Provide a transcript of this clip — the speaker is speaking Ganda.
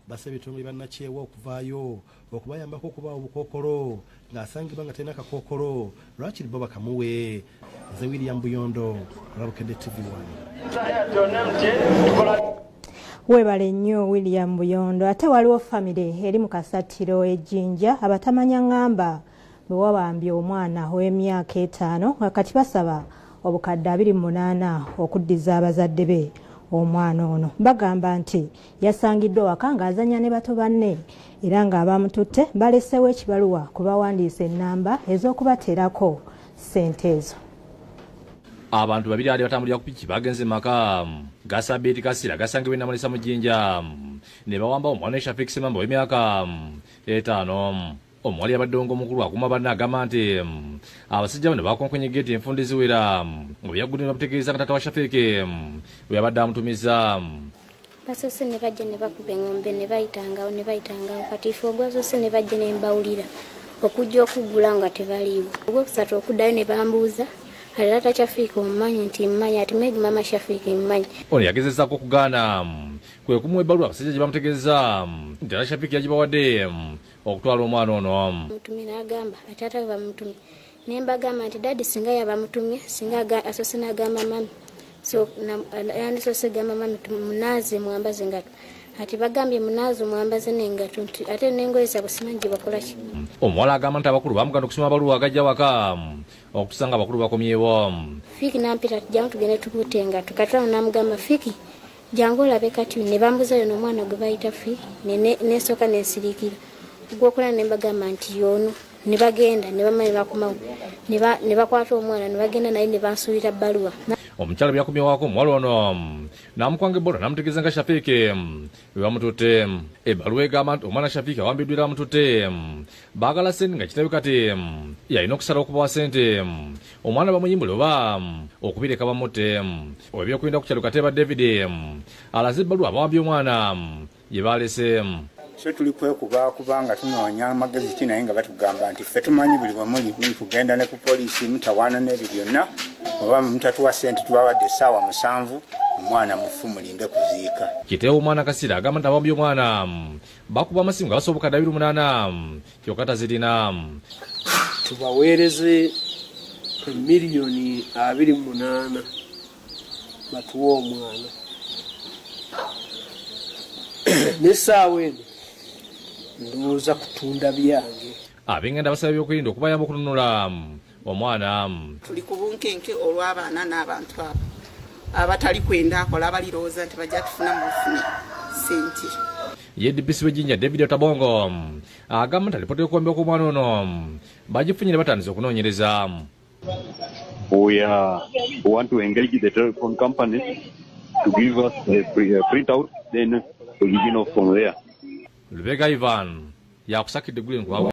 basaba ebitongole bannakyewa okuvaayo okubayambako okubawa obukookolo ng'asangibwa nga talina kakookolo lwakiri bo bakamuwe. Nze William Buyondo, Rabukedde TV1. Webale nnyo William Buyondo. Ate waliwo famire eri mu Kasatiro ejjinja abatamanya ngamba bwe wabambye omwana ow'emyaka 5 nga kati basaba obukadde 28 okuddiza abazadde be omwana ono. Bagamba nti yasangiddwa waka ng'azanya ne bato banne era ng'abamututte baleseewo ekibaluwa kubawandiisa ennamba ez'okubateerako ssente ezo. Abantu babiri ali batambulira ku piki bagenze maka Gasabeti Kasira gasangibwa Namulisa mu Jjinja ne bawamba omwana Shafik Semamba w'emyaka 5. Omwali abadde omukulu akuma banna agamba nti abasajja bano bakonkonye geeti enfundi ziwera obyagudde bamutegeeza nga tata wa Shafik we yabadde amutumiza. Basose ne bajja ne bakuba engombe ne bayitangawo kati ife ogwazose ne bajja ne mbawulira okujja okugula nga tebaliiwo. Ogwokusatu okuddayo ne bambuuza alata Shafik omumanyi nti mmanyi ati megi mama Shafik mmanyi. Ono yagezezaako okugaana kwe kumuwa ebbaluwa abasajja gye bamutegeeza nti ala Shafik yagibawadde okutwala omwana ono. Mutumye n'agamba ati ate bamutumye ne mbagamba nti dadi singa yabamutumye singa asose n'agamba mami so yandisose gamba mami munaaze mwambaze engato ati bagambye munaaze mwambaze n'engato nti ate n'engoye zaabwe simanyi gye bakola ki. Omuwala agamba nti abakulu bamuganda okusoma abaluwa agajja waka okusanga abakulu bakomyewo. Fiki nampita ati jangu tugende tukute engato kati awo n'amugamba Fiki jangu olabe kati ne bambuzayo n'omwana gwe bayita Fiki n'esooka n'ensiriikira gwokola ne mbagamba nti yono ne bagenda ne bamanya bakomawo ne bakwata omwana ne bagenda naye ne bansuubira bbaluwa. Omukyala byakomyewako omuwala ono n'amukwanga ebbola n'amutegeeza nga Shafik we bamututte. Ebbaluwa egamba nti omwana Shafik awambiddwa era bamututte baagala ssente nga kitabe kati yalina okusala okubawa ssente omwana bamuyimbule oba okubireka bamutte. Ebyokwenda ku kyalo Kateeba David alaze ebbaluwa abawambye omwana gye baalese. So tuli kwekuba kubanga tunoonya amagezi ki naye nga batugamba nti ffe tumanyi buli bwemuli tugenda ne ku poliisi mutawaana n'ebyo byonna oba mutatuwa ssente tubawadde essaawa 7 omwana mufu mulinde kuziika. Kiteewo omwana Kasira agamba nti abawambye omwana bakuba amasimu nga basoboka 28 kyokka tazirina. Tubaweereze $28,000 batuwe omwana n'essaawa eno ndowooza kutunda byange. Ab'enganda basaba ebyokwerinda okubayamba okununula omwana. Tuli ku bunkenke olw'abaana n'abantu abo abatali kwenda akola balirowooza nti bajja tufuna mu bufune ssente. YDPC w'Ejjinja David Otabongo agamba nti alipoota y'okuwambibwa kw'omwana ono bagifunye ne batandise okunoonyereza. We want to engage the telephone companies to give us a printout, then we begin off from there. Lubega Ivan yakusakidde Gullen